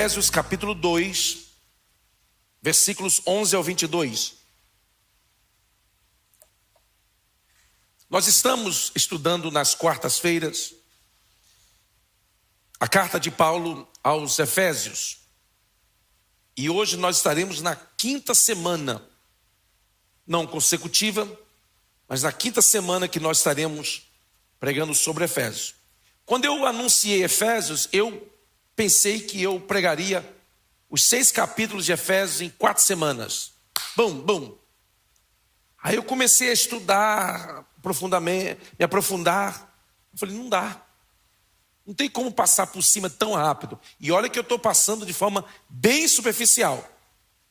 Efésios capítulo 2, versículos 11 ao 22. Nós estamos estudando nas quartas-feiras a carta de Paulo aos Efésios. E hoje nós estaremos na quinta semana, não consecutiva, mas na quinta semana que nós estaremos pregando sobre Efésios. Quando eu anunciei Efésios, eu pensei que eu pregaria os 6 capítulos de Efésios em 4 semanas. Bum. Aí eu comecei a estudar profundamente, me aprofundar. Eu falei, não dá. Não tem como passar por cima tão rápido. E olha que eu estou passando de forma bem superficial.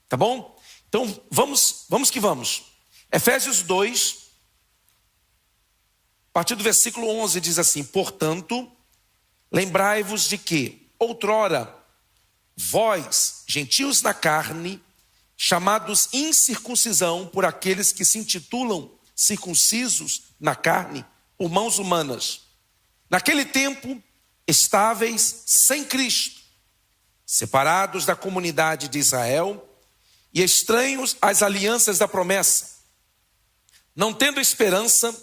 Tá bom? Então vamos que vamos. Efésios 2, a partir do versículo 11 diz assim: portanto, lembrai-vos de que outrora vós, gentios na carne, chamados incircuncisão por aqueles que se intitulam circuncisos na carne, por mãos humanas, naquele tempo estáveis sem Cristo, separados da comunidade de Israel e estranhos às alianças da promessa, não tendo esperança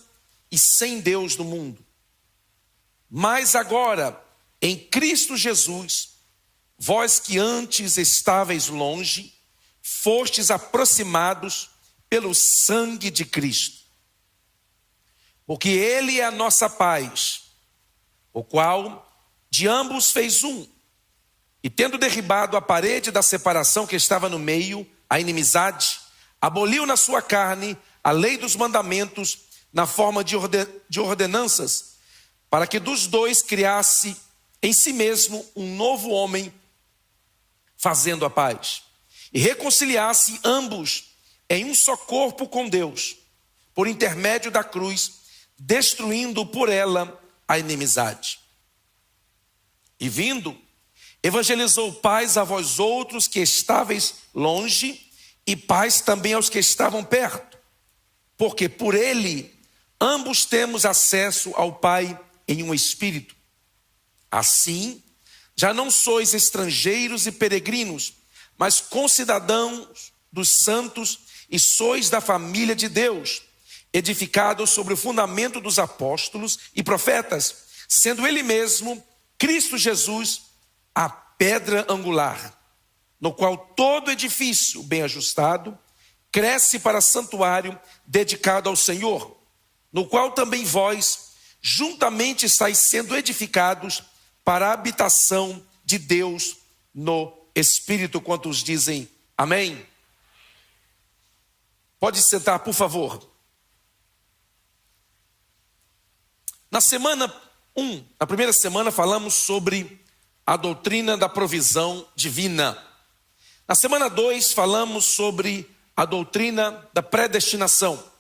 e sem Deus no mundo. Mas agora, em Cristo Jesus, vós que antes estáveis longe, fostes aproximados pelo sangue de Cristo. Porque Ele é a nossa paz, o qual de ambos fez um, e tendo derribado a parede da separação que estava no meio, a inimizade, aboliu na sua carne a lei dos mandamentos na forma de ordenanças, para que dos dois criasse em si mesmo um novo homem, fazendo a paz, e reconciliasse ambos em um só corpo com Deus, por intermédio da cruz, destruindo por ela a inimizade. E vindo, evangelizou paz a vós outros que estáveis longe, e paz também aos que estavam perto, porque por ele ambos temos acesso ao Pai em um espírito. Assim, já não sois estrangeiros e peregrinos, mas concidadãos dos santos e sois da família de Deus, edificados sobre o fundamento dos apóstolos e profetas, sendo Ele mesmo, Cristo Jesus, a pedra angular, no qual todo edifício bem ajustado cresce para santuário dedicado ao Senhor, no qual também vós juntamente estáis sendo edificados para a habitação de Deus no Espírito. Quantos dizem amém? Pode sentar, por favor. Na semana 1, na primeira semana, falamos sobre a doutrina da provisão divina. Na semana 2, falamos sobre a doutrina da predestinação.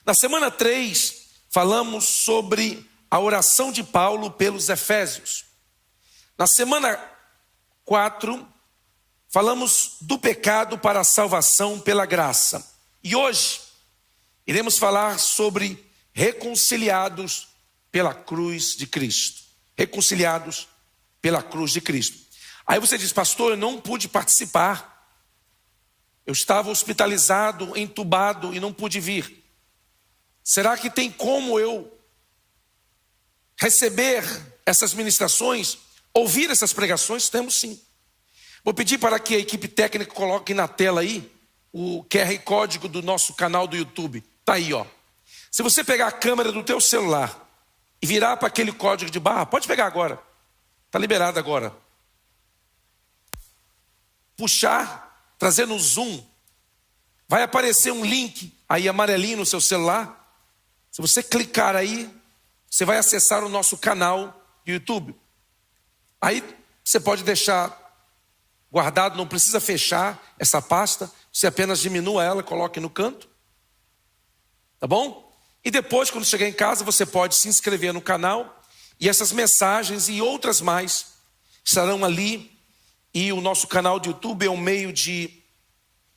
Na semana 3, falamos sobre a oração de Paulo pelos Efésios. Na semana 4, falamos do pecado para a salvação pela graça. E hoje, iremos falar sobre reconciliados pela cruz de Cristo. Reconciliados pela cruz de Cristo. Aí você diz, pastor, eu não pude participar. Eu estava hospitalizado, entubado e não pude vir. Será que tem como eu receber essas ministrações, ouvir essas pregações? Temos sim. Vou pedir para que a equipe técnica coloque na tela aí o QR código do nosso canal do YouTube. Está aí, ó. Se você pegar a câmera do teu celular e virar para aquele código de barra, pode pegar agora. Está liberado agora. Puxar, trazer no zoom, vai aparecer um link aí amarelinho no seu celular. Se você clicar aí, você vai acessar o nosso canal do YouTube. Aí você pode deixar guardado, não precisa fechar essa pasta, você apenas diminua ela, coloque no canto. Tá bom? E depois, quando chegar em casa, você pode se inscrever no canal e essas mensagens e outras mais estarão ali. E o nosso canal de YouTube é um meio de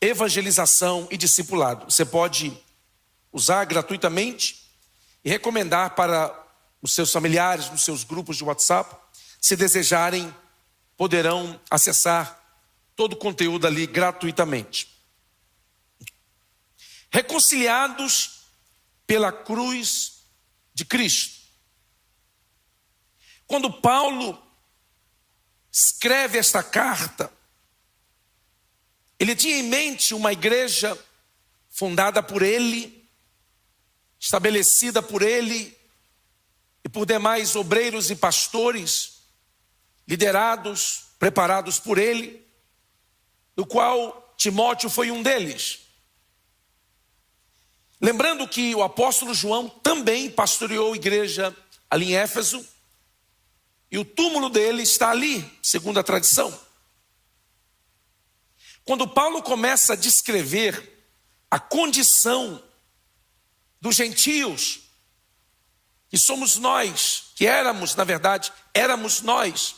evangelização e discipulado. Você pode usar gratuitamente e recomendar para os seus familiares, nos seus grupos de WhatsApp, se desejarem poderão acessar todo o conteúdo ali gratuitamente. Reconciliados pela cruz de Cristo. Quando Paulo escreve esta carta, ele tinha em mente uma igreja fundada por ele, estabelecida por ele e por demais obreiros e pastores, liderados, preparados por ele, do qual Timóteo foi um deles. Lembrando que o apóstolo João também pastoreou a igreja ali em Éfeso, e o túmulo dele está ali, segundo a tradição. Quando Paulo começa a descrever a condição dos gentios, que somos nós, que éramos, na verdade, éramos nós,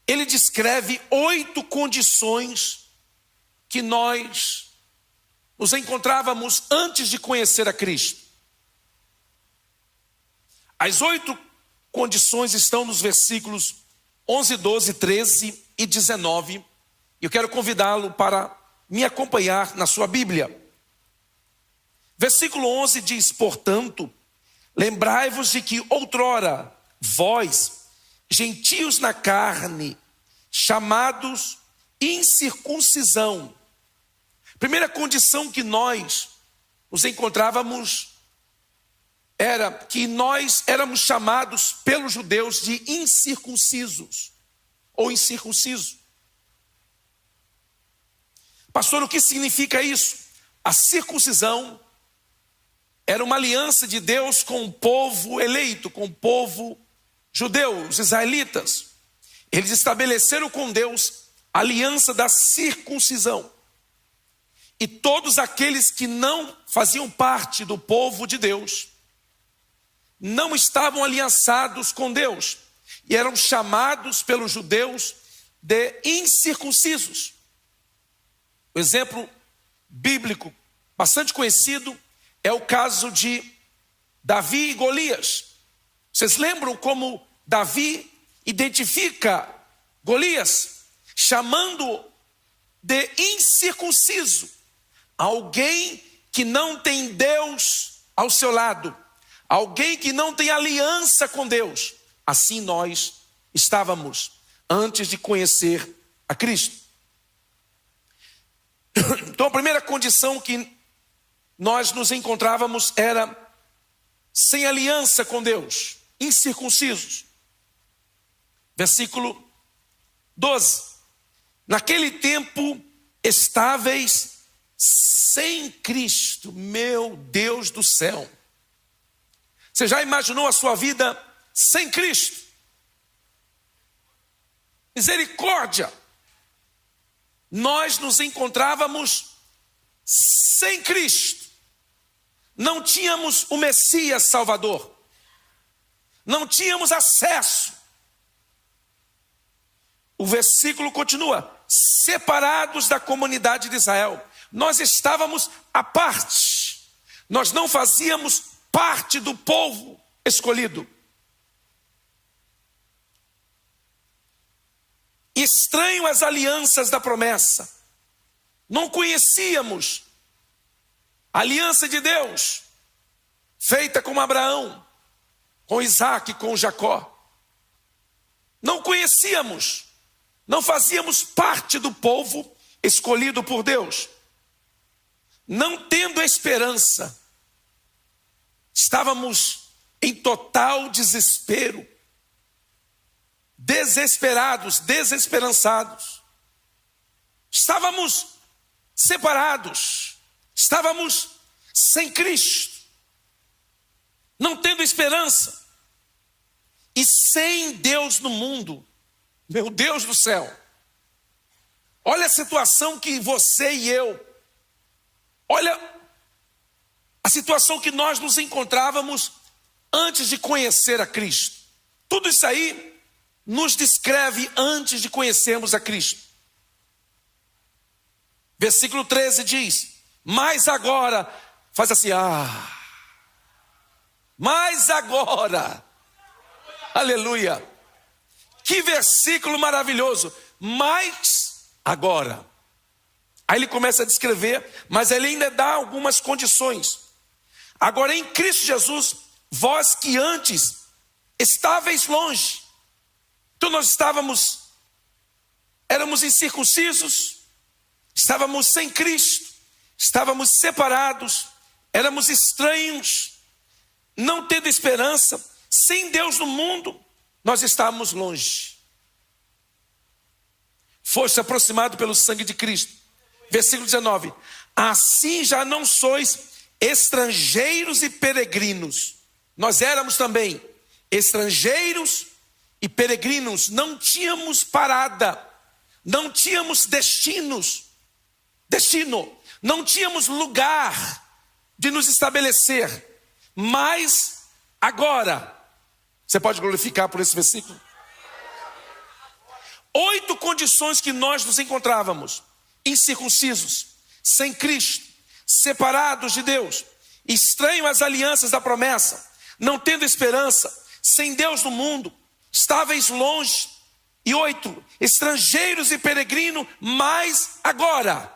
ele descreve 8 condições que nós nos encontrávamos antes de conhecer a Cristo. As 8 condições estão nos versículos 11, 12, 13 e 19. E eu quero convidá-lo para me acompanhar na sua Bíblia. Versículo 11 diz: portanto, lembrai-vos de que outrora vós, gentios na carne, chamados incircuncisão. Primeira condição que nós nos encontrávamos era que nós éramos chamados pelos judeus de incircuncisos ou incircunciso. Pastor, o que significa isso? A circuncisão era uma aliança de Deus com o povo eleito, com o povo judeu, os israelitas. Eles estabeleceram com Deus a aliança da circuncisão. E todos aqueles que não faziam parte do povo de Deus, não estavam aliançados com Deus, e eram chamados pelos judeus de incircuncisos. O exemplo bíblico bastante conhecido é o caso de Davi e Golias. Vocês lembram como Davi identifica Golias, chamando de incircunciso, alguém que não tem Deus ao seu lado, alguém que não tem aliança com Deus. Assim nós estávamos antes de conhecer a Cristo. Então a primeira condição que nós nos encontrávamos era sem aliança com Deus, incircuncisos. Versículo 12: naquele tempo estáveis sem Cristo. Meu Deus do céu, você já imaginou a sua vida sem Cristo? Misericórdia! Nós nos encontrávamos sem Cristo, não tínhamos o Messias Salvador, não tínhamos acesso. O versículo continua: separados da comunidade de Israel. Nós estávamos à parte, nós não fazíamos parte do povo escolhido. Estranho às alianças da promessa, não conhecíamos a aliança de Deus, feita com Abraão, com Isaac, com Jacó. Não conhecíamos, não fazíamos parte do povo escolhido por Deus. Não tendo esperança, estávamos em total desespero, desesperados, desesperançados. Estávamos separados, estávamos sem Cristo, não tendo esperança e sem Deus no mundo. Meu Deus do céu, olha a situação que você e eu, olha a situação que nós nos encontrávamos antes de conhecer a Cristo. Tudo isso aí nos descreve antes de conhecermos a Cristo. Versículo 13 diz: mas agora, faz assim, mas agora, aleluia, Que versículo maravilhoso. Mas agora. Aí ele começa a descrever, mas ele ainda dá algumas condições. Agora em Cristo Jesus, vós que antes estáveis longe. Então nós éramos incircuncisos, estávamos sem Cristo, estávamos separados, éramos estranhos, não tendo esperança, sem Deus no mundo, nós estávamos longe. Foste aproximado pelo sangue de Cristo. Versículo 19. Assim já não sois estrangeiros e peregrinos. Nós éramos também estrangeiros e peregrinos. Não tínhamos parada. Não tínhamos destino. Não tínhamos lugar de nos estabelecer. Mas agora, você pode glorificar por esse versículo? 8 condições que nós nos encontrávamos: incircuncisos, sem Cristo, separados de Deus, estranhos às alianças da promessa, não tendo esperança, sem Deus no mundo, estáveis longe. E 8, estrangeiros e peregrinos. Mas agora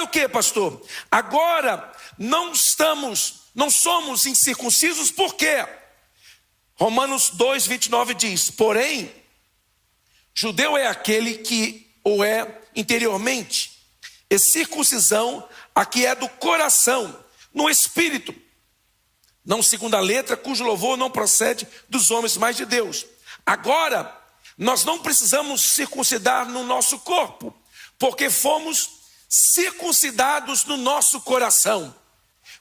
o que, pastor? Agora não somos incircuncisos. Por quê? Romanos 2, 29 diz: porém, judeu é aquele que o é interiormente, e circuncisão a que é do coração, no espírito, não segundo a letra, cujo louvor não procede dos homens, mas de Deus. Agora, nós não precisamos circuncidar no nosso corpo, porque fomos circuncidados no nosso coração.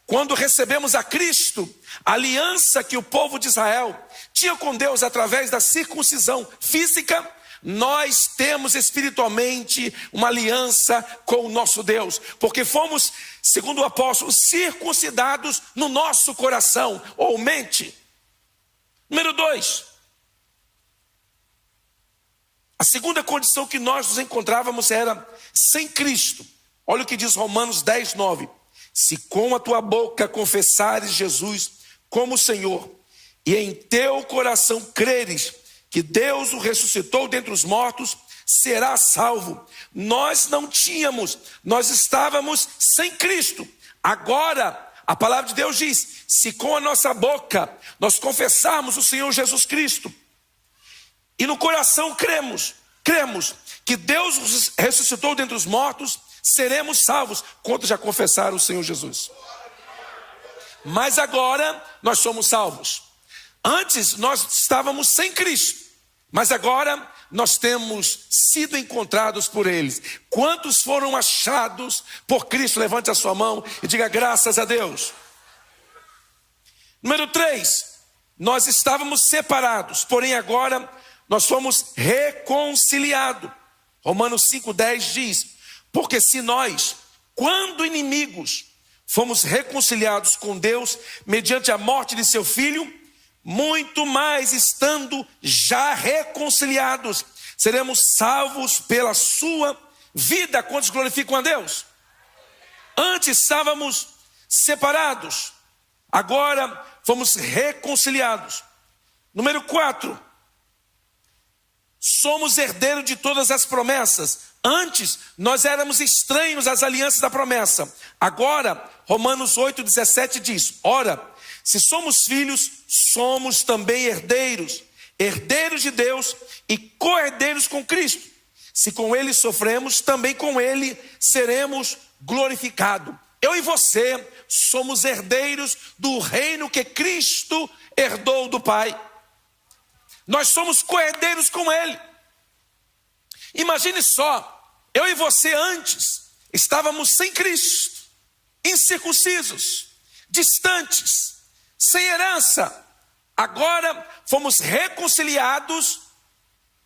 Quando recebemos a Cristo, a aliança que o povo de Israel tinha com Deus através da circuncisão física, nós temos espiritualmente uma aliança com o nosso Deus, porque fomos, segundo o apóstolo, circuncidados no nosso coração ou mente. Número 2, a segunda condição que nós nos encontrávamos era sem Cristo. Olha o que diz Romanos 10, 9. Se com a tua boca confessares Jesus como Senhor, e em teu coração creres que Deus o ressuscitou dentre os mortos, será salvo. Nós estávamos sem Cristo. Agora, a palavra de Deus diz: se com a nossa boca nós confessarmos o Senhor Jesus Cristo, e no coração cremos que Deus os ressuscitou dentre os mortos, seremos salvos. Quantos já confessaram o Senhor Jesus? Mas agora nós somos salvos. Antes nós estávamos sem Cristo, mas agora nós temos sido encontrados por eles. Quantos foram achados por Cristo? Levante a sua mão e diga graças a Deus. Número 3, nós estávamos separados, porém agora nós fomos reconciliados. Romanos 5,10 diz: porque se nós, quando inimigos, fomos reconciliados com Deus mediante a morte de seu Filho, muito mais estando já reconciliados, seremos salvos pela sua vida. Quantos glorificam a Deus? Antes estávamos separados, agora fomos reconciliados. Número 4, somos herdeiros de todas as promessas. Antes nós éramos estranhos às alianças da promessa. Agora, Romanos 8,17 diz: ora, se somos filhos, somos também herdeiros, herdeiros de Deus e co-herdeiros com Cristo. Se com ele sofremos, também com ele seremos glorificados. Eu e você somos herdeiros do reino que Cristo herdou do Pai. Nós somos co-herdeiros com ele. Imagine só, eu e você antes estávamos sem Cristo, incircuncisos, distantes, sem herança. Agora fomos reconciliados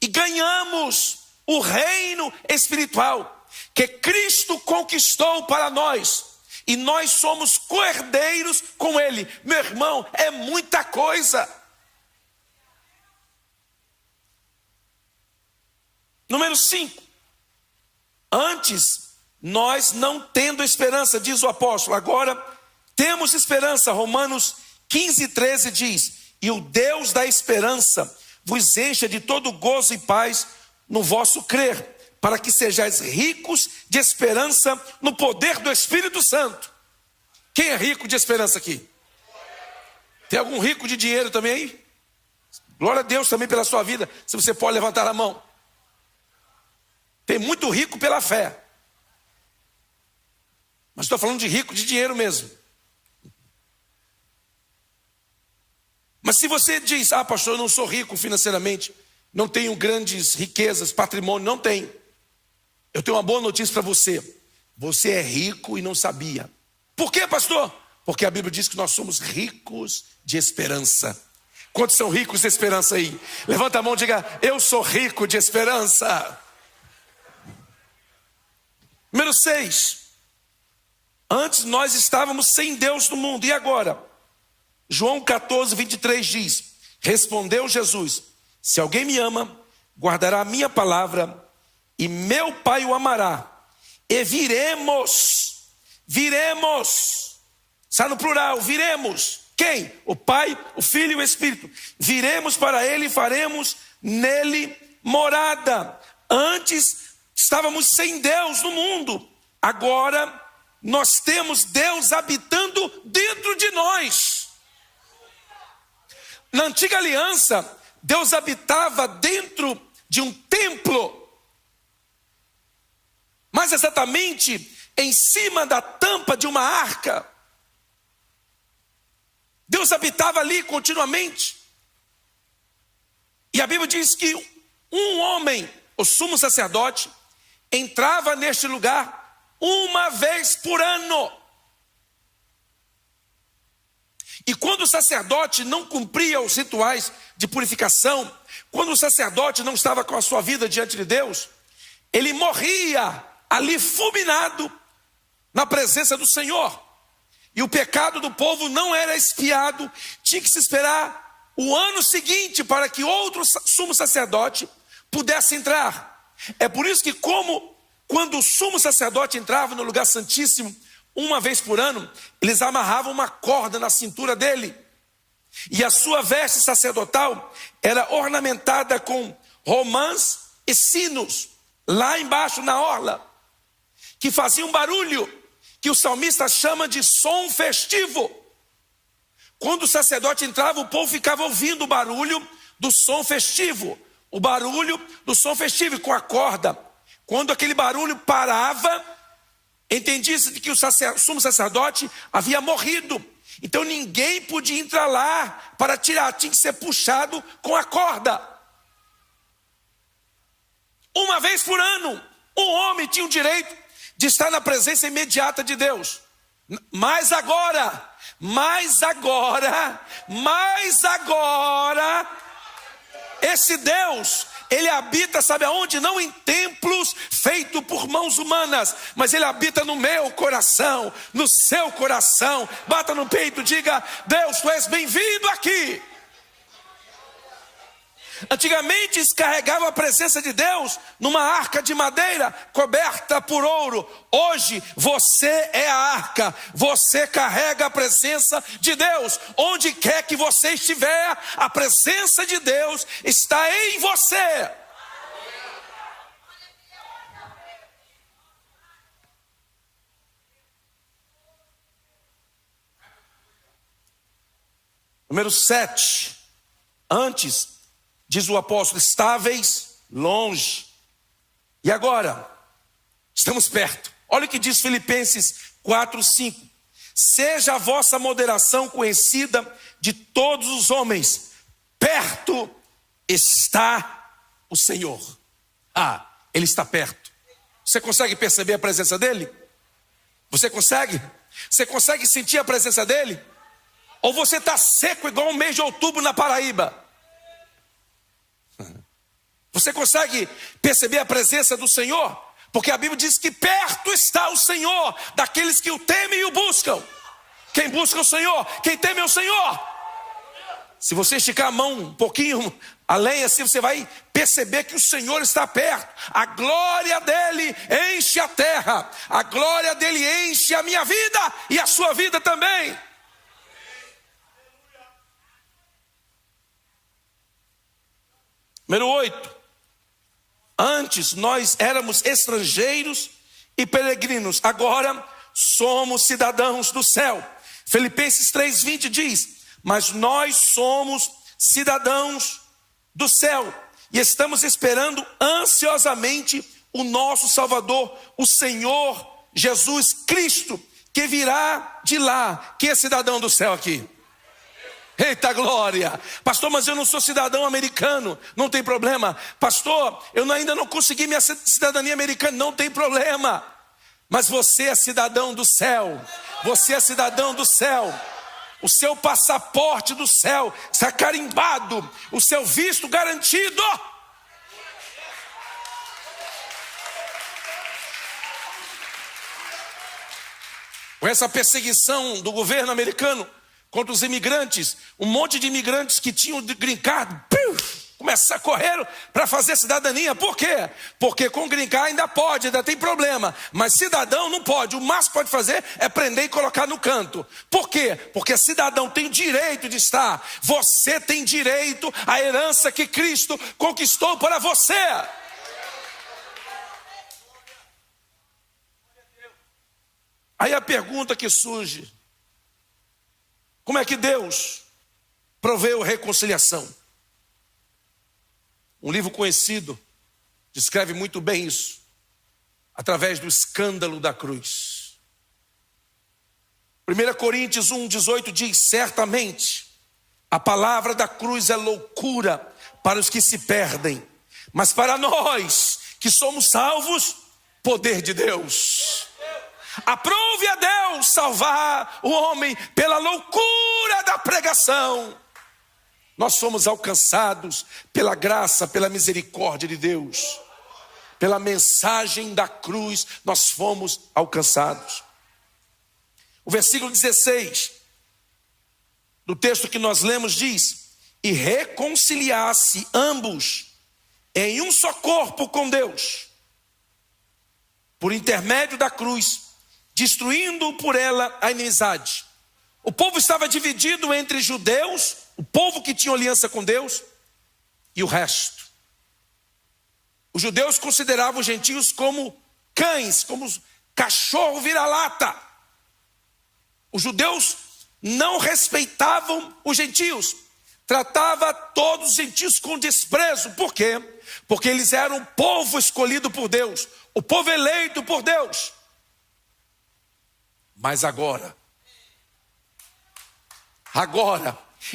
e ganhamos o reino espiritual que Cristo conquistou para nós, e nós somos co-herdeiros com ele. Meu irmão, é muita coisa. Número 5, antes nós não tendo esperança, diz o apóstolo, agora temos esperança. Romanos 15, 13 diz: e o Deus da esperança vos encha de todo gozo e paz no vosso crer, para que sejais ricos de esperança no poder do Espírito Santo. Quem é rico de esperança aqui? Tem algum rico de dinheiro também aí? Glória a Deus também pela sua vida, se você pode levantar a mão. Tem muito rico pela fé. Mas estou falando de rico de dinheiro mesmo. Mas se você diz, pastor, eu não sou rico financeiramente, não tenho grandes riquezas, patrimônio, não tenho. Eu tenho uma boa notícia para você. Você é rico e não sabia. Por quê, pastor? Porque a Bíblia diz que nós somos ricos de esperança. Quantos são ricos de esperança aí? Levanta a mão e diga, eu sou rico de esperança. Número 6. Antes nós estávamos sem Deus no mundo, e agora? João 14, 23 diz, respondeu Jesus, se alguém me ama, guardará a minha palavra, e meu Pai o amará, e viremos, está no plural, viremos, quem? O Pai, o Filho e o Espírito, viremos para Ele e faremos nele morada. Antes estávamos sem Deus no mundo, agora nós temos Deus habitando dentro de nós. Na antiga aliança, Deus habitava dentro de um templo, mais exatamente em cima da tampa de uma arca. Deus habitava ali continuamente. E a Bíblia diz que um homem, o sumo sacerdote, entrava neste lugar uma vez por ano. E quando o sacerdote não cumpria os rituais de purificação, quando o sacerdote não estava com a sua vida diante de Deus, ele morria ali fulminado na presença do Senhor. E o pecado do povo não era expiado, tinha que se esperar o ano seguinte para que outro sumo sacerdote pudesse entrar. É por isso que quando o sumo sacerdote entrava no lugar santíssimo, uma vez por ano, eles amarravam uma corda na cintura dele. E a sua veste sacerdotal era ornamentada com romãs e sinos, lá embaixo na orla, que faziam barulho, que o salmista chama de som festivo. Quando o sacerdote entrava, o povo ficava ouvindo o barulho do som festivo. O barulho do som festivo com a corda. Quando aquele barulho parava, entendia-se que o sumo sacerdote havia morrido. Então ninguém podia entrar lá para tirar, tinha que ser puxado com a corda. Uma vez por ano, um homem tinha o direito de estar na presença imediata de Deus. Mas agora, esse Deus, Ele habita, sabe aonde? Não em templos feitos por mãos humanas, mas Ele habita no meu coração, no seu coração. Bata no peito, diga, Deus, tu és bem-vindo aqui. Antigamente eles carregavam a presença de Deus numa arca de madeira coberta por ouro. Hoje você é a arca, você carrega a presença de Deus. Onde quer que você estiver, a presença de Deus está em você. Número 7. Antes, diz o apóstolo, estáveis longe. E agora, estamos perto. Olha o que diz Filipenses 4:5. Seja a vossa moderação conhecida de todos os homens. Perto está o Senhor. Ele está perto. Você consegue perceber a presença dele? Você consegue? Você consegue sentir a presença dele? Ou você está seco igual um mês de outubro na Paraíba? Você consegue perceber a presença do Senhor? Porque a Bíblia diz que perto está o Senhor daqueles que o temem e o buscam. Quem busca o Senhor, quem teme o Senhor. Se você esticar a mão um pouquinho além assim, você vai perceber que o Senhor está perto. A glória dele enche a terra. A glória dele enche a minha vida e a sua vida também. Número 8. Antes nós éramos estrangeiros e peregrinos, agora somos cidadãos do céu. Filipenses 3:20 diz: mas nós somos cidadãos do céu e estamos esperando ansiosamente o nosso Salvador, o Senhor Jesus Cristo, que virá de lá. Quem é cidadão do céu aqui? Eita glória! Pastor, mas eu não sou cidadão americano. Não tem problema. Pastor, eu ainda não consegui minha cidadania americana. Não tem problema. Mas você é cidadão do céu. Você é cidadão do céu. O seu passaporte do céu está carimbado. O seu visto garantido. Com essa perseguição do governo americano contra os imigrantes, um monte de imigrantes que tinham green card, começaram a correr para fazer cidadania. Por quê? Porque com green card ainda pode, ainda tem problema, mas cidadão não pode. O máximo que pode fazer é prender e colocar no canto. Por quê? Porque cidadão tem direito de estar. Você tem direito à herança que Cristo conquistou para você. Aí a pergunta que surge: como é que Deus proveu reconciliação? Um livro conhecido descreve muito bem isso, através do escândalo da cruz. 1 Coríntios 1:18 diz: certamente a palavra da cruz é loucura para os que se perdem, mas para nós que somos salvos, poder de Deus. Aprove a Deus salvar o homem pela loucura da pregação. Nós fomos alcançados pela graça, pela misericórdia de Deus. Pela mensagem da cruz nós fomos alcançados. O versículo 16 do texto que nós lemos diz: e reconciliasse ambos em um só corpo com Deus, por intermédio da cruz, destruindo por ela a inimizade. O povo estava dividido entre judeus, o povo que tinha aliança com Deus, e o resto. Os judeus consideravam os gentios como cães, como cachorro vira-lata. Os judeus não respeitavam os gentios, tratava todos os gentios com desprezo. Por quê? Porque eles eram o povo escolhido por Deus, o povo eleito por Deus. Mas agora,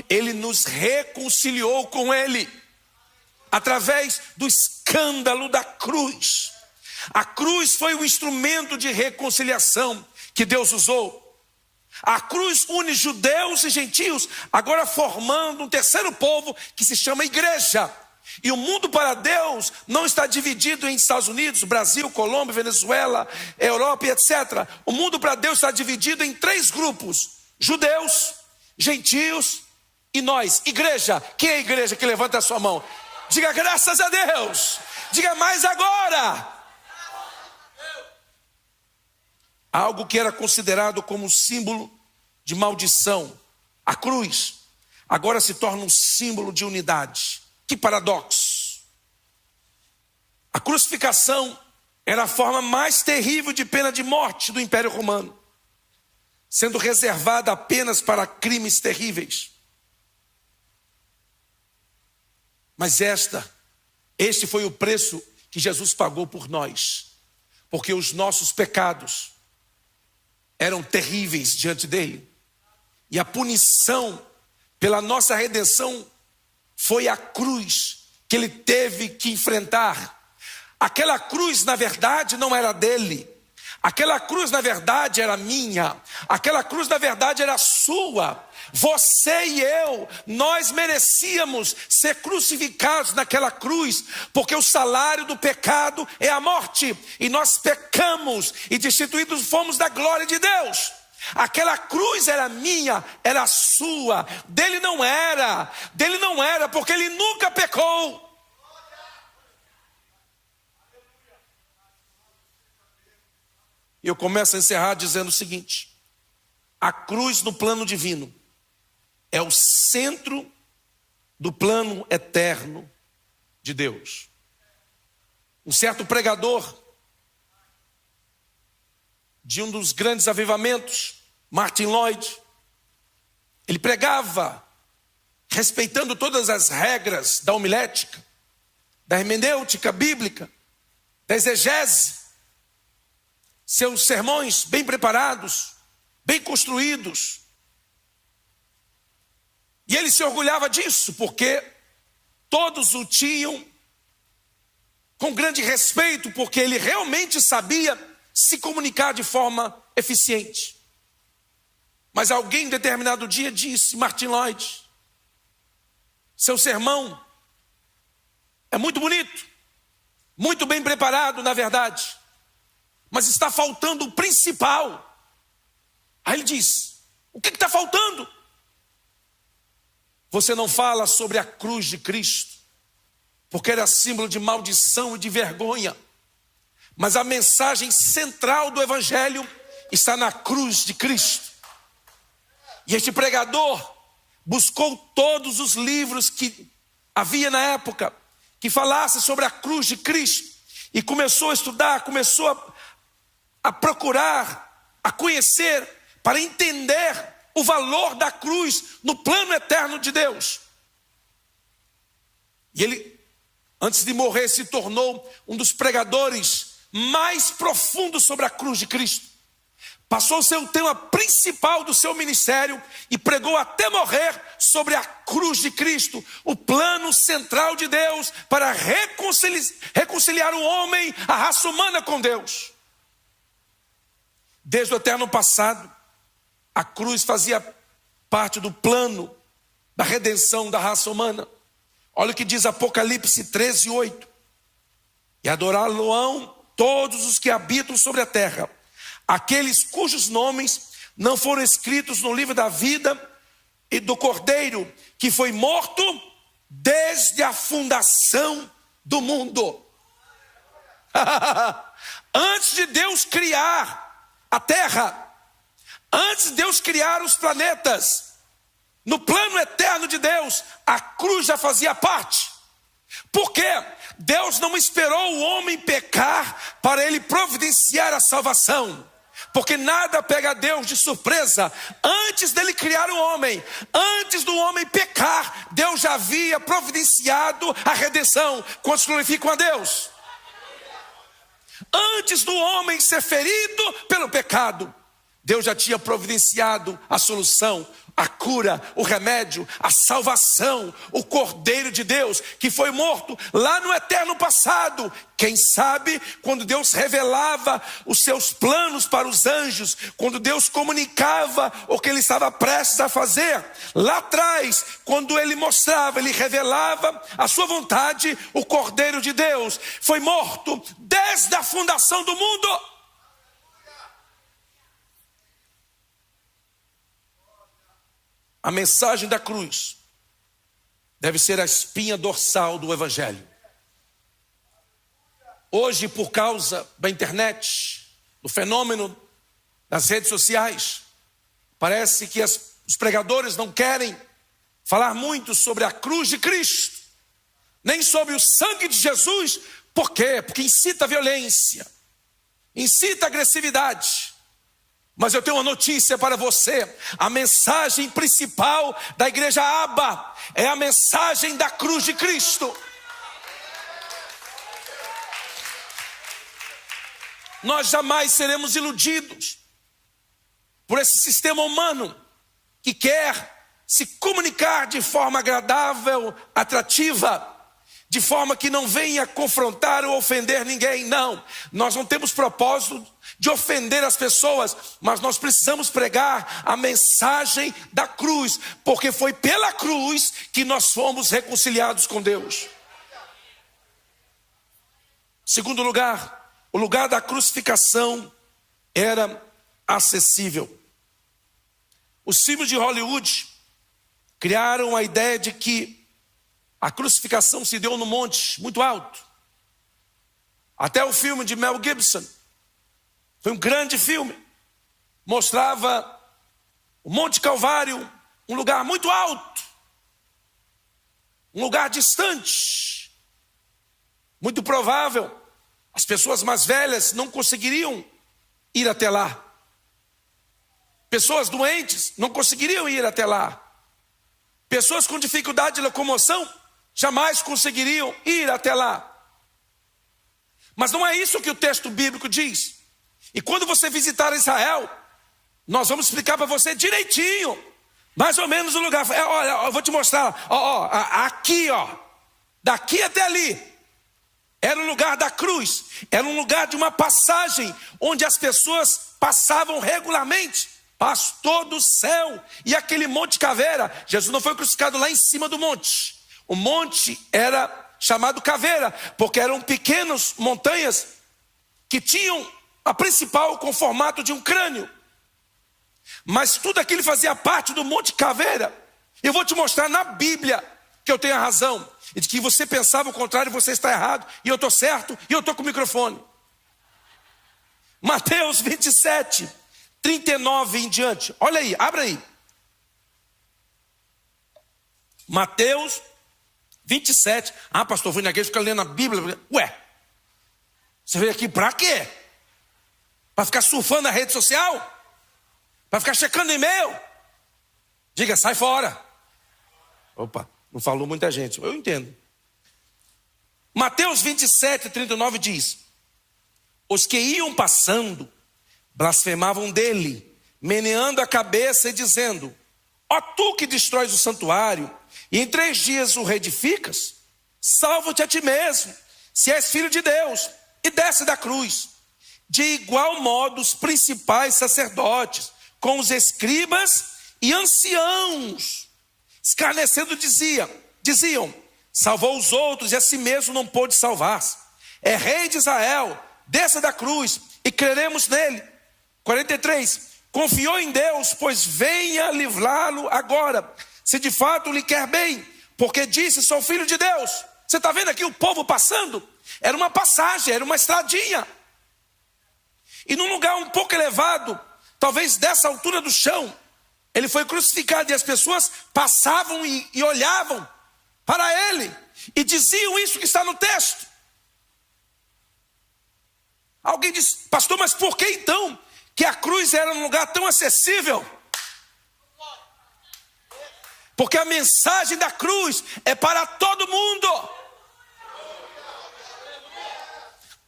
Ele nos reconciliou com Ele, através do escândalo da cruz. A cruz foi o instrumento de reconciliação que Deus usou. A cruz une judeus e gentios, agora formando um terceiro povo que se chama igreja. E o mundo para Deus não está dividido em Estados Unidos, Brasil, Colômbia, Venezuela, Europa e etc. O mundo para Deus está dividido em 3 grupos: judeus, gentios e nós, igreja. Quem é a igreja que levanta a sua mão? Diga graças a Deus. Diga mais agora. Algo que era considerado como símbolo de maldição, a cruz, agora se torna um símbolo de unidade. Que paradoxo! A crucificação era a forma mais terrível de pena de morte do Império Romano, sendo reservada apenas para crimes terríveis. Mas este foi o preço que Jesus pagou por nós, porque os nossos pecados eram terríveis diante dele, e a punição pela nossa redenção foi a cruz que ele teve que enfrentar. Aquela cruz, na verdade, não era dele. Aquela cruz, na verdade, era minha. Aquela cruz, na verdade, era sua. Você e eu, nós merecíamos ser crucificados naquela cruz, porque o salário do pecado é a morte. E nós pecamos e destituídos fomos da glória de Deus. Aquela cruz era minha, era sua. Dele não era, porque ele nunca pecou. E eu começo a encerrar dizendo o seguinte: a cruz no plano divino é o centro do plano eterno de Deus. Um certo pregador de um dos grandes avivamentos, Martin Lloyd, ele pregava respeitando todas as regras da homilética, da hermenêutica bíblica, da exegese. Seus sermões bem preparados, bem construídos. E ele se orgulhava disso, porque todos o tinham com grande respeito, porque ele realmente sabia se comunicar de forma eficiente. Mas alguém em determinado dia disse: Martin Lloyd, seu sermão é muito bonito, muito bem preparado, na verdade, mas está faltando o principal. Aí ele diz: o que está faltando? Você não fala sobre a cruz de Cristo, porque era símbolo de maldição e de vergonha. Mas a mensagem central do Evangelho está na cruz de Cristo. E este pregador buscou todos os livros que havia na época que falassem sobre a cruz de Cristo. E começou a estudar, começou a procurar, a conhecer, para entender o valor da cruz no plano eterno de Deus. E ele, antes de morrer, se tornou um dos pregadores mais profundos sobre a cruz de Cristo. Passou o seu tema principal do seu ministério e pregou até morrer sobre a cruz de Cristo, o plano central de Deus para reconciliar o homem, a raça humana, com Deus. Desde o eterno passado, a cruz fazia parte do plano da redenção da raça humana. Olha o que diz Apocalipse 13:8. E adorá-lo-ão todos os que habitam sobre a terra, aqueles cujos nomes não foram escritos no livro da vida e do Cordeiro, que foi morto desde a fundação do mundo. Antes de Deus criar a terra, antes de Deus criar os planetas, no plano eterno de Deus, a cruz já fazia parte. Por quê? Deus não esperou o homem pecar para ele providenciar a salvação. Porque nada pega a Deus de surpresa. Antes dele criar o homem, antes do homem pecar, Deus já havia providenciado a redenção. Quantos glorificam a Deus? Antes do homem ser ferido pelo pecado, Deus já tinha providenciado a solução, a cura, o remédio, a salvação, o Cordeiro de Deus, que foi morto lá no eterno passado. Quem sabe, quando Deus revelava os seus planos para os anjos, quando Deus comunicava o que ele estava prestes a fazer, lá atrás, quando ele mostrava, ele revelava a sua vontade, o Cordeiro de Deus foi morto desde a fundação do mundo. A mensagem da cruz deve ser a espinha dorsal do Evangelho. Hoje, por causa da internet, do fenômeno das redes sociais, parece que os pregadores não querem falar muito sobre a cruz de Cristo, nem sobre o sangue de Jesus. Por quê? Porque incita a violência, incita a agressividade. Mas eu tenho uma notícia para você: a mensagem principal da igreja Aba é a mensagem da cruz de Cristo. Nós jamais seremos iludidos por esse sistema humano que quer se comunicar de forma agradável, atrativa, de forma que não venha confrontar ou ofender ninguém. Não, nós não temos propósito de ofender as pessoas, mas nós precisamos pregar a mensagem da cruz, porque foi pela cruz que nós fomos reconciliados com Deus. Segundo lugar, o lugar da crucificação era acessível. Os filmes de Hollywood criaram a ideia de que a crucificação se deu no monte muito alto. Até o filme de Mel Gibson foi um grande filme. Mostrava o Monte Calvário, um lugar muito alto, um lugar distante. Muito provável, as pessoas mais velhas não conseguiriam ir até lá. Pessoas doentes não conseguiriam ir até lá. Pessoas com dificuldade de locomoção jamais conseguiriam ir até lá. Mas não é isso que o texto bíblico diz. E quando você visitar Israel, nós vamos explicar para você direitinho, mais ou menos o lugar. Olha, eu vou te mostrar. Aqui, daqui até ali, era o lugar da cruz. Era um lugar de uma passagem, onde as pessoas passavam regularmente. Pastor do céu, e aquele monte Caveira. Jesus não foi crucificado lá em cima do monte. O monte era chamado Caveira, porque eram pequenas montanhas que tinham a principal com o formato de um crânio. Mas tudo aquilo fazia parte do monte Caveira. Eu vou te mostrar na Bíblia que eu tenho a razão, e de que você pensava o contrário, você está errado, e eu estou certo, e eu estou com o microfone. Mateus 27, 39 em diante. Olha aí, abre aí. Mateus 27. Ah, pastor, fui na igreja, fica lendo a Bíblia. Ué, você veio aqui para quê? Para ficar surfando na rede social? Para ficar checando e-mail? Diga, sai fora. Opa, não falou muita gente, eu entendo. Mateus 27, 39 diz: os que iam passando blasfemavam dele, meneando a cabeça e dizendo: ó tu que destróis o santuário, e em 3 dias o reedificas, salva-te a ti mesmo, se és filho de Deus, e desce da cruz. De igual modo os principais sacerdotes, com os escribas e anciãos, escarnecendo diziam: salvou os outros e a si mesmo não pôde salvar-se. É rei de Israel, desça da cruz e creremos nele. 43, confiou em Deus, pois venha livrá-lo agora, se de fato lhe quer bem, porque disse: sou filho de Deus. Você está vendo aqui o povo passando? Era uma passagem, era uma estradinha. E num lugar um pouco elevado, talvez dessa altura do chão, ele foi crucificado, e as pessoas passavam e olhavam para ele, e diziam isso que está no texto. Alguém disse: pastor, mas por que então que a cruz era um lugar tão acessível? Porque a mensagem da cruz é para todo mundo.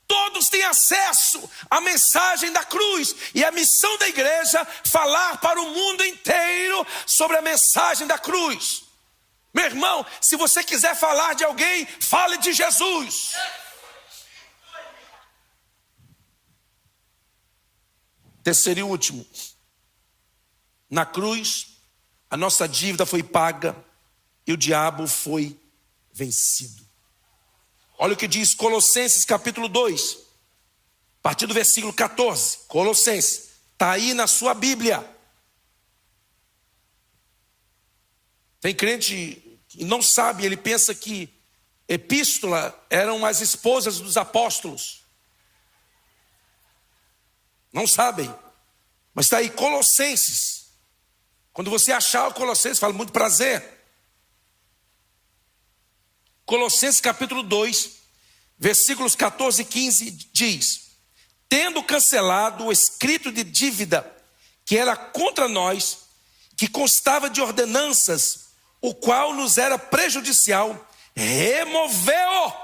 Todos têm acesso à mensagem da cruz. E a missão da igreja é falar para o mundo inteiro sobre a mensagem da cruz. Meu irmão, se você quiser falar de alguém, fale de Jesus. Terceiro e último, na cruz, a nossa dívida foi paga e o diabo foi vencido. Olha o que diz Colossenses capítulo 2, a partir do versículo 14. Colossenses, está aí na sua Bíblia. Tem crente que não sabe, ele pensa que epístola eram as esposas dos apóstolos. Não sabem, mas está aí Colossenses. Quando você achar o Colossenses, fala: muito prazer. Colossenses capítulo 2, versículos 14 e 15 diz: tendo cancelado o escrito de dívida que era contra nós, que constava de ordenanças, o qual nos era prejudicial, removeu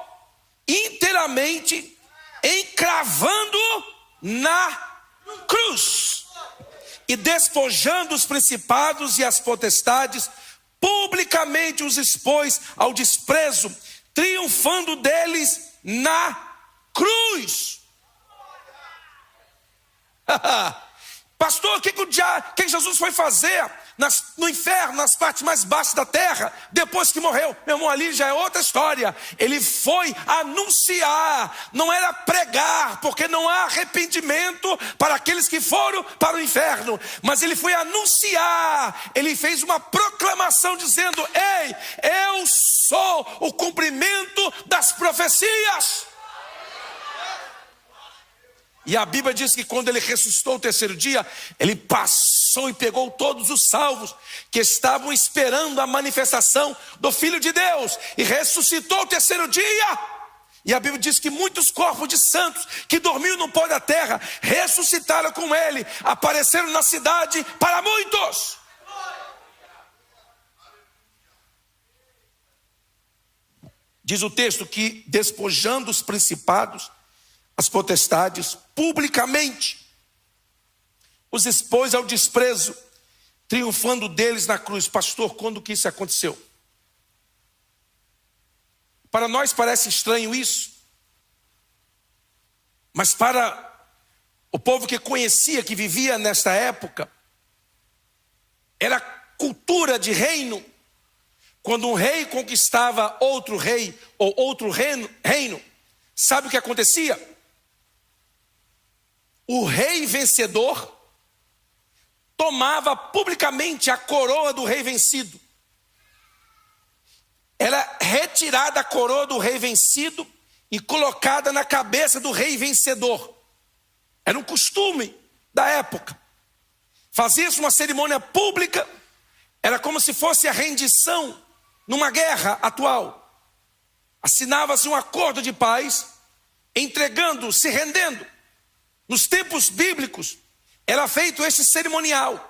inteiramente, encravando-o na cruz, e despojando os principados e as potestades, publicamente os expôs ao desprezo, triunfando deles na cruz. Pastor, o que Jesus foi fazer no inferno, nas partes mais baixas da terra, depois que morreu? Meu irmão, ali já é outra história. Ele foi anunciar, não era pregar, porque não há arrependimento para aqueles que foram para o inferno, mas ele foi anunciar, ele fez uma proclamação dizendo: ei, eu sou o cumprimento das profecias. E a Bíblia diz que quando ele ressuscitou o terceiro dia, ele passou e pegou todos os salvos que estavam esperando a manifestação do Filho de Deus, e ressuscitou o terceiro dia, E a Bíblia diz que muitos corpos de santos que dormiam no pó da terra ressuscitaram com ele, apareceram na cidade para muitos. Diz o texto que, despojando os principados, as potestades, publicamente, os expôs ao desprezo, triunfando deles na cruz. Pastor, quando que isso aconteceu? Para nós parece estranho isso, mas para o povo que conhecia, que vivia nesta época, era cultura de reino. Quando um rei conquistava outro rei ou outro reino, sabe o que acontecia? O rei vencedor tomava publicamente a coroa do rei vencido. Era retirada a coroa do rei vencido e colocada na cabeça do rei vencedor. Era um costume da época. Fazia-se uma cerimônia pública, era como se fosse a rendição numa guerra atual. Assinava-se um acordo de paz, entregando, se rendendo. Nos tempos bíblicos, era feito esse cerimonial.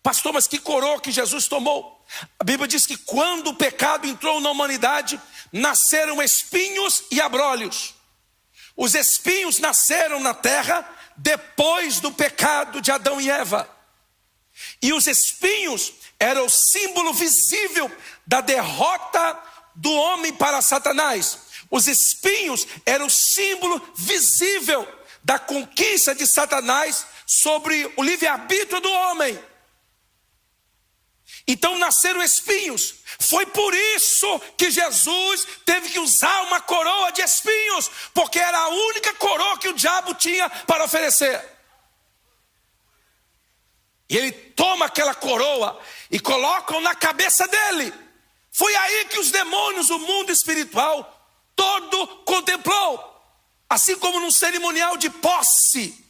Pastor, mas que coroa que Jesus tomou? A Bíblia diz que quando o pecado entrou na humanidade, nasceram espinhos e abrolhos. Os espinhos nasceram na terra depois do pecado de Adão e Eva. E os espinhos eram o símbolo visível da derrota do homem para Satanás. Os espinhos eram o símbolo visível da conquista de Satanás sobre o livre-arbítrio do homem. Então nasceram espinhos. Foi por isso que Jesus teve que usar uma coroa de espinhos, porque era a única coroa que o diabo tinha para oferecer. E ele toma aquela coroa e coloca na cabeça dele. Foi aí que os demônios, o mundo espiritual todo contemplou. Assim como num cerimonial de posse,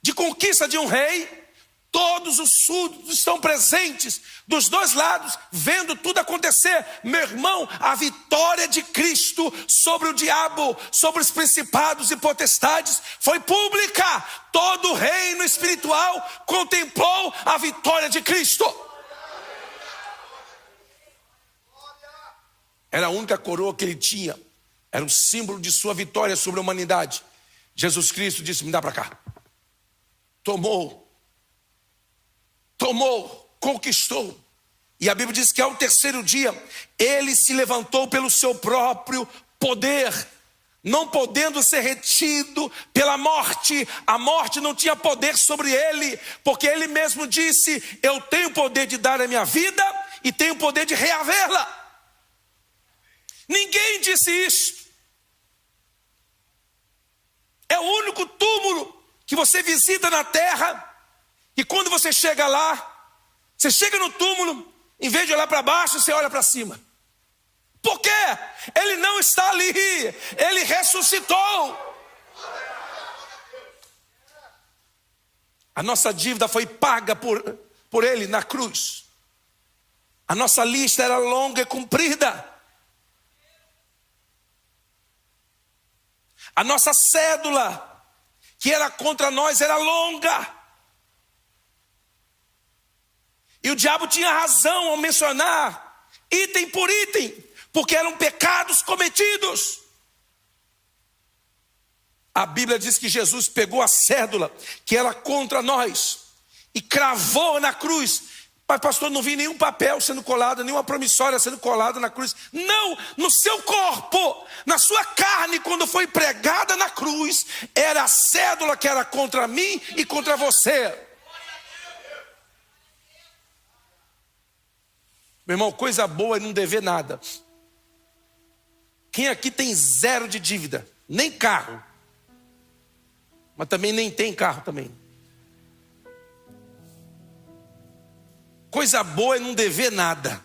de conquista de um rei, todos os súditos estão presentes dos dois lados, vendo tudo acontecer. Meu irmão, a vitória de Cristo sobre o diabo, sobre os principados e potestades, foi pública. Todo o reino espiritual contemplou a vitória de Cristo. Era a única coroa que ele tinha. Era um símbolo de sua vitória sobre a humanidade. Jesus Cristo disse: me dá para cá. Tomou, conquistou. E a Bíblia diz que ao terceiro dia, ele se levantou pelo seu próprio poder, não podendo ser retido pela morte. A morte não tinha poder sobre ele, porque ele mesmo disse: eu tenho o poder de dar a minha vida e tenho o poder de reavê-la. Ninguém disse isso. É o único túmulo que você visita na terra, e quando você chega lá, você chega no túmulo, em vez de olhar para baixo, você olha para cima. Por quê? Ele não está ali, ele ressuscitou. A nossa dívida foi paga por ele na cruz. A nossa lista era longa e comprida. A nossa cédula, que era contra nós, era longa. E o diabo tinha razão ao mencionar item por item, porque eram pecados cometidos. A Bíblia diz que Jesus pegou a cédula que era contra nós e cravou na cruz. Mas pastor, não vi nenhum papel sendo colado, nenhuma promissória sendo colada na cruz. Não, no seu corpo, na sua carne, quando foi pregada na cruz, era a cédula que era contra mim e contra você. Meu irmão, coisa boa é não dever nada. Quem aqui tem zero de dívida? Nem carro. Mas também nem tem carro também. Coisa boa é não dever nada.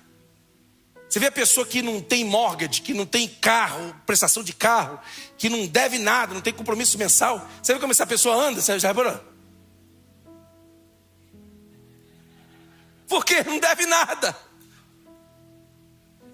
Você vê a pessoa que não tem mortgage, que não tem carro, prestação de carro, que não deve nada, não tem compromisso mensal. Você vê como essa pessoa anda, você já reparou? Porque não deve nada.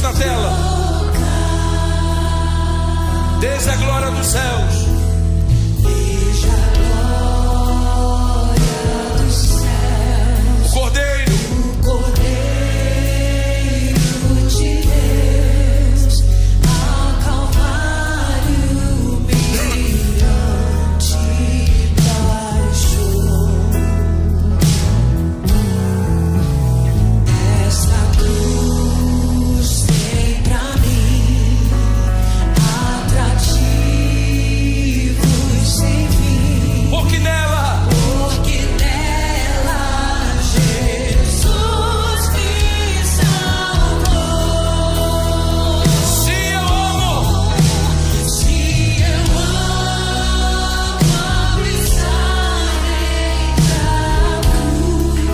luz na tela. Desde a glória dos céus. O Cordeiro de Deus ao Calvário brilhante baixou. Esta cruz tem pra mim atrativos sem fim. Porque nela Jesus me salvou. Se eu amo a mensagem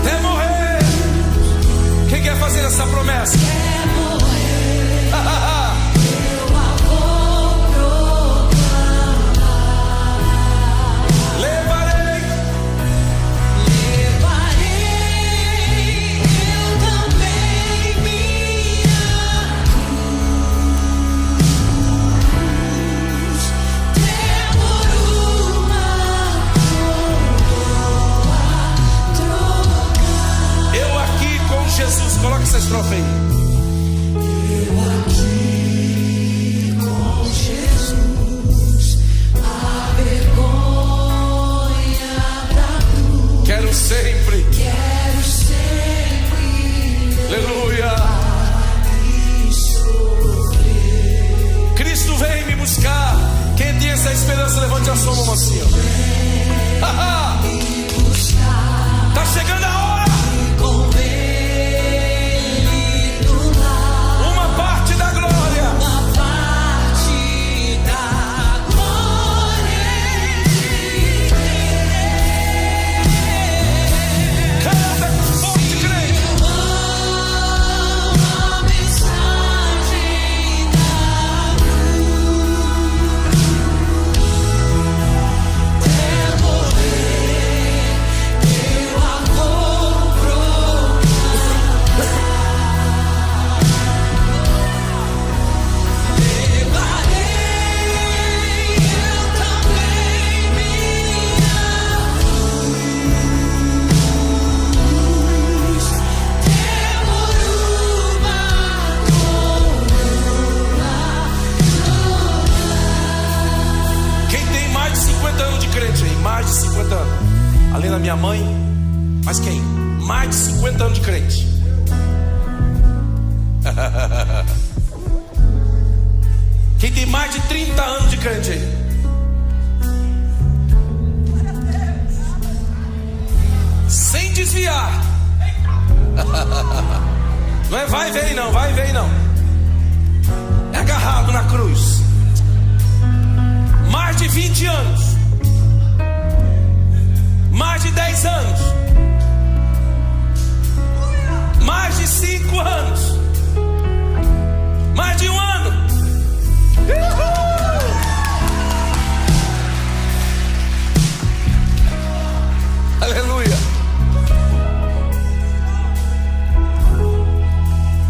até morrer. Quem quer fazer essa promessa? Quer morrer. Eu a vou proclamar. Levarei eu também minha cruz. Temor uma trocar. Eu aqui com Jesus. Coloca essa estrofe aí. Eu aqui com Jesus, a vergonha da cruz. Quero sempre. Aleluia. Cristo vem me buscar. Quem tem essa esperança, levante a sua mão assim, ó. Tá chegando a hora. Uma parte da glória. Canta forte, crente. A mensagem da até morrer, eu a vou proclamar. Levarei eu também minha cruz. Temor uma coroa. Quem tem mais de 50 anos de crente aí? Mais de 50 anos. Além da minha mãe. Mas quem? Mais de 50 anos de crente. Quem tem mais de 30 anos de crente aí? Sem desviar. Não é vai e vem não, vai e vem não. É agarrado na cruz. Mais de 20 anos. Mais de 10 anos. Mais de 5 anos. Mais de 1 ano. Aleluia.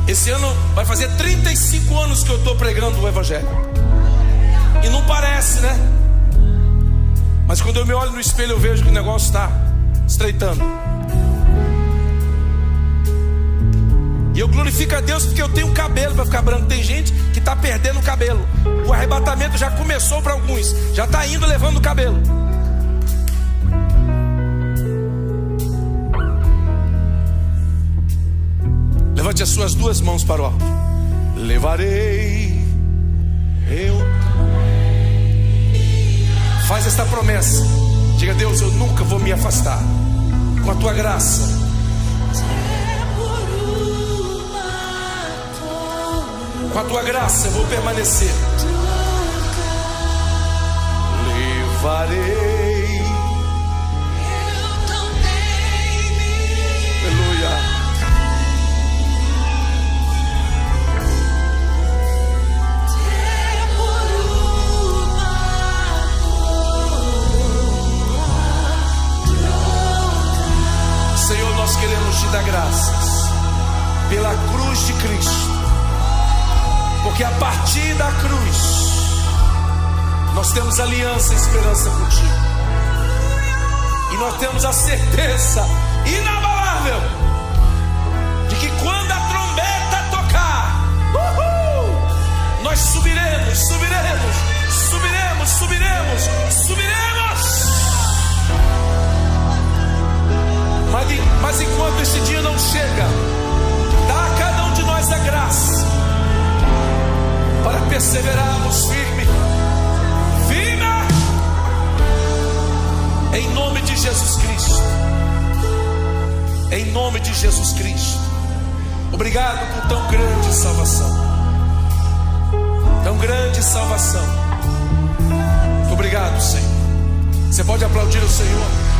Esse ano vai fazer 35 anos que eu estou pregando o Evangelho. E não parece, né? Mas quando eu me olho no espelho, eu vejo que o negócio está estreitando. E eu glorifico a Deus porque eu tenho cabelo para ficar branco. Tem gente que está perdendo o cabelo. O arrebatamento já começou para alguns. Já está indo levando o cabelo. Levante as suas duas mãos para o alto. Levarei eu. Faz esta promessa. Diga: Deus, eu nunca vou me afastar. Com a tua graça. Com a tua graça eu vou permanecer. Levarei eu também. Aleluia. Senhor, nós queremos te dar graças pela cruz de Cristo. Porque a partir da cruz nós temos aliança e esperança contigo. E nós temos a certeza inabalável de que quando a trombeta tocar, nós subiremos, subiremos, subiremos, subiremos, subiremos. Mas enquanto esse dia não chega, dá a cada um de nós a graça para perseverarmos firme, em nome de Jesus Cristo. Em nome de Jesus Cristo. Obrigado por tão grande salvação. Tão grande salvação. Obrigado, Senhor. Você pode aplaudir o Senhor?